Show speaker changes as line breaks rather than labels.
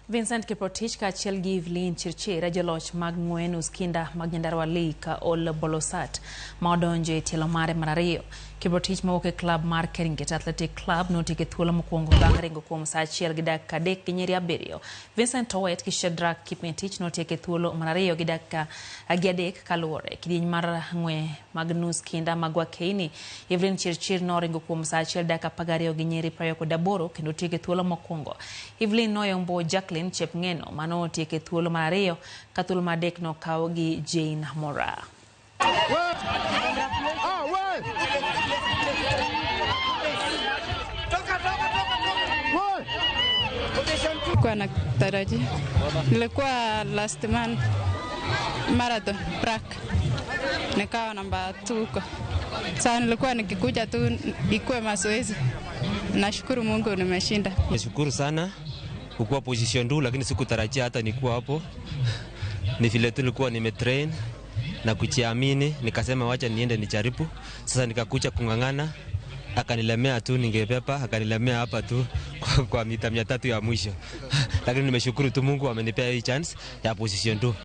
Vincent Kiprotich ka achiel gi Evelyn Chirchir joloch mag ng'wen Uskinda mag Nyandarua League ka Ol Bolosat ma odonjo e tielo mare mar ariyo. Kiprotich mawuok e klab mar Keringet Athletic Club notieko e thuolo mokwongo bang' ringo kuom saa achiel gi dakika 3 gi nyiri 7. Vincent Owet gi Shadrack Kipmetich notieko e thuolo mar ariyo gi dakika 3 kaluwore. Kidieny mar ng'we mag Uskinda mag Wakeini, Evelyn Chirchir noringo kuom saa achiel dakika 12 gi nyiri 28 kendo otieko e thuolo mokwongo. Evelyn noyombo Jacqueline Chepngeno mano otieko e thuolo mar ariyo ka thuolo mar adek nokaw gi Jane Mora.
Kwa natarajia nilikuwa last month marathon track nikawa namba 2 huko. Sasa nilikuwa nikikuja tu ikuwe mazoezi. Nashukuru Mungu nimeshinda.
Nashukuru sana kukuwa position 2 lakini sikutarajia hata nikuwa hapo. Ni vile tu nilikuwa nimetrain na kujiamini, nikasema wacha niende nijaribu. Sasa nikakuja kungangana, akanilemea tu ningepepa, akanilemea hapa tu kwa mita 300 ya mwisho. Lakini nimeshukuru tu Mungu amenipea hii chance ya position 2.